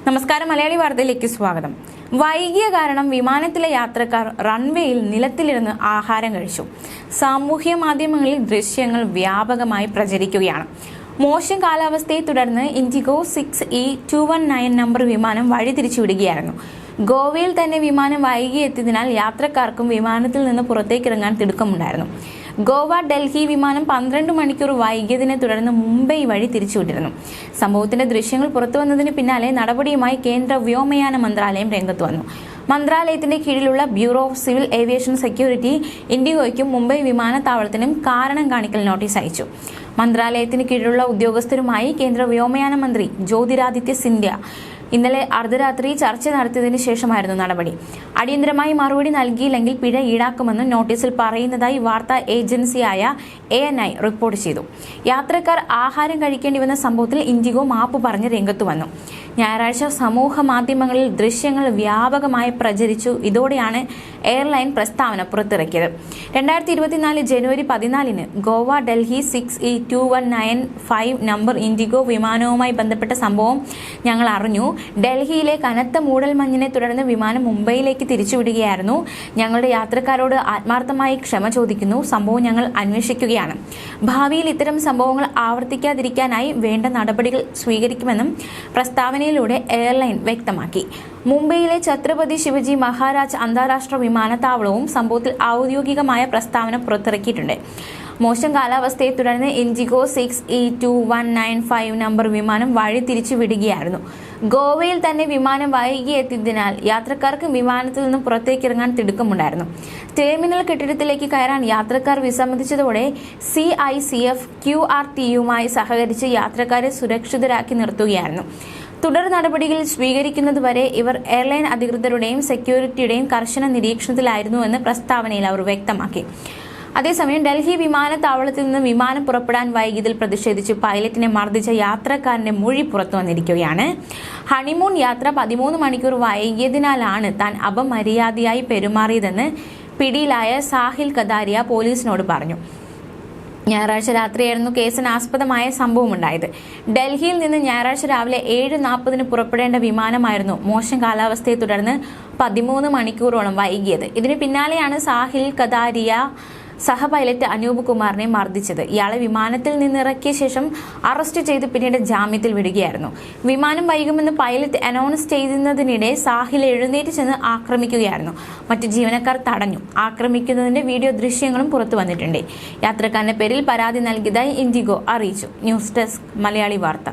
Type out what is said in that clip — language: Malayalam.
നമസ്കാരം, മലയാളി വാർത്തയിലേക്ക് സ്വാഗതം. വൈകിയ കാരണം വിമാനത്തിലെ യാത്രക്കാർ റൺവേയിൽ നിലത്തിലിരുന്ന് ആഹാരം കഴിച്ചു. സാമൂഹ്യ മാധ്യമങ്ങളിൽ ദൃശ്യങ്ങൾ വ്യാപകമായി പ്രചരിക്കുകയാണ്. മോശം കാലാവസ്ഥയെ തുടർന്ന് ഇൻഡിഗോ 6E219 നമ്പർ വിമാനം വഴിതിരിച്ചുവിടുകയായിരുന്നു. ഗോവയിൽ തന്നെ വിമാനം വൈകി എത്തിയതിനാൽ യാത്രക്കാർക്കും വിമാനത്തിൽ നിന്ന് പുറത്തേക്കിറങ്ങാൻ തിടുക്കമുണ്ടായിരുന്നു. ഗോവ ഡൽഹി വിമാനം 12 മണിക്കൂർ വൈകിയതിനെ തുടർന്ന് മുംബൈ വഴി തിരിച്ചുവിട്ടിരുന്നു. സംഭവത്തിന്റെ ദൃശ്യങ്ങൾ പുറത്തുവന്നതിന് പിന്നാലെ നടപടിയുമായി കേന്ദ്ര വ്യോമയാന മന്ത്രാലയം രംഗത്ത് വന്നു. മന്ത്രാലയത്തിന്റെ കീഴിലുള്ള bureau of civil aviation security ഇൻഡിഗോയ്ക്കും മുംബൈ വിമാനത്താവളത്തിനും കാരണം കാണിക്കൽ നോട്ടീസ് അയച്ചു. മന്ത്രാലയത്തിന് കീഴിലുള്ള ഉദ്യോഗസ്ഥരുമായി കേന്ദ്ര വ്യോമയാന മന്ത്രി ജ്യോതിരാദിത്യ സിന്ധ്യ ഇന്നലെ അർദ്ധരാത്രി ചർച്ച നടത്തിയതിനു ശേഷമായിരുന്നു നടപടി. അടിയന്തരമായി മറുപടി നൽകിയില്ലെങ്കിൽ പിഴ ഈടാക്കുമെന്ന് നോട്ടീസിൽ പറയുന്നതായി വാർത്താ ഏജൻസിയായ ANI റിപ്പോർട്ട് ചെയ്തു. യാത്രക്കാർ ആഹാരം കഴിക്കേണ്ടി വന്ന സംഭവത്തിൽ ഇൻഡിഗോ മാപ്പ് പറഞ്ഞ് രംഗത്തു വന്നു. ഞായറാഴ്ച സമൂഹ മാധ്യമങ്ങളിൽ ദൃശ്യങ്ങൾ വ്യാപകമായി പ്രചരിച്ചു. ഇതോടെയാണ് എയർലൈൻ പ്രസ്താവന പുറത്തിറക്കിയത്. 2024 ജനുവരി 14 Goa Delhi 6E219 number IndiGo വിമാനവുമായി ബന്ധപ്പെട്ട സംഭവം ഞങ്ങൾ അറിഞ്ഞു. ഡൽഹിയിലെ കനത്ത മൂടൽമഞ്ഞിനെ തുടർന്ന് വിമാനം മുംബൈയിലേക്ക് തിരിച്ചുവിടുകയായിരുന്നു. ഞങ്ങളുടെ യാത്രക്കാരോട് ആത്മാർത്ഥമായി ക്ഷമ ചോദിക്കുന്നു. സംഭവം ഞങ്ങൾ അന്വേഷിക്കുകയാണ്. ഭാവിയിൽ ഇത്തരം സംഭവങ്ങൾ ആവർത്തിക്കാതിരിക്കാനായി വേണ്ട നടപടികൾ സ്വീകരിക്കുമെന്നും പ്രസ്താവനയിലൂടെ എയർലൈൻ വ്യക്തമാക്കി. മുംബൈയിലെ ഛത്രപതി ശിവജി മഹാരാജ് അന്താരാഷ്ട്ര വിമാനത്താവളവും സംഭവത്തിൽ ഔദ്യോഗികമായ പ്രസ്താവന പുറത്തിറക്കിയിട്ടുണ്ട്. മോശം കാലാവസ്ഥയെ തുടർന്ന് ഇൻഡിഗോ 6E219 നമ്പർ വിമാനം വഴി തിരിച്ചു വിടുകയായിരുന്നു. ഗോവയിൽ തന്നെ വിമാനം വൈകി എത്തിയതിനാൽ യാത്രക്കാർക്ക് വിമാനത്തിൽ നിന്ന് പുറത്തേക്കിറങ്ങാൻ തിടുക്കമുണ്ടായിരുന്നു. ടെർമിനൽ കെട്ടിടത്തിലേക്ക് കയറാൻ യാത്രക്കാർ വിസമ്മതിച്ചതോടെ CICF QRTയുമായി സഹകരിച്ച് യാത്രക്കാരെ സുരക്ഷിതരാക്കി നിർത്തുകയായിരുന്നു. തുടർ നടപടികൾ സ്വീകരിക്കുന്നതുവരെ ഇവർ എയർലൈൻ അധികൃതരുടെയും സെക്യൂരിറ്റിയുടെയും കർശന നിരീക്ഷണത്തിലായിരുന്നുവെന്ന് പ്രസ്താവനയിൽ അവർ വ്യക്തമാക്കി. അതേസമയം ഡൽഹി വിമാനത്താവളത്തിൽ നിന്ന് വിമാനം പുറപ്പെടാൻ വൈകിയതിൽ പ്രതിഷേധിച്ച് പൈലറ്റിനെ മർദ്ദിച്ച യാത്രക്കാരന്റെ മൊഴി പുറത്തു വന്നിരിക്കുകയാണ്. ഹണിമൂൺ യാത്ര 13 മണിക്കൂർ വൈകിയതിനാലാണ് താൻ അപമര്യാദയായി പെരുമാറിയതെന്ന് പിടിയിലായ സാഹിൽ കദാരിയ പോലീസിനോട് പറഞ്ഞു. ഞായറാഴ്ച രാത്രിയായിരുന്നു കേസിനാസ്പദമായ സംഭവമുണ്ടായത്. ഡൽഹിയിൽ നിന്ന് ഞായറാഴ്ച രാവിലെ 7:40 പുറപ്പെടേണ്ട വിമാനമായിരുന്നു മോശം കാലാവസ്ഥയെ തുടർന്ന് 13 മണിക്കൂറോളം വൈകിയത്. ഇതിന് പിന്നാലെയാണ് സാഹിൽ കദാരിയ സഹ പൈലറ്റ് അനൂപ് കുമാറിനെ മർദ്ദിച്ചത്. ഇയാളെ വിമാനത്തിൽ നിന്നിറക്കിയ ശേഷം അറസ്റ്റ് ചെയ്ത് പിന്നീട് ജാമ്യത്തിൽ വിടുകയായിരുന്നു. വിമാനം വൈകുമെന്ന് പൈലറ്റ് അനൗൺസ് ചെയ്യുന്നതിനിടെ സാഹിൽ എഴുന്നേറ്റ് ചെന്ന് ആക്രമിക്കുകയായിരുന്നു. മറ്റു ജീവനക്കാർ തടഞ്ഞു. ആക്രമിക്കുന്നതിന്റെ വീഡിയോ ദൃശ്യങ്ങളും പുറത്തു വന്നിട്ടുണ്ട്. യാത്രക്കാരന്റെ പേരിൽ പരാതി നൽകിയതായി ഇൻഡിഗോ അറിയിച്ചു. ന്യൂസ് ഡെസ്ക്, മലയാളി വാർത്ത.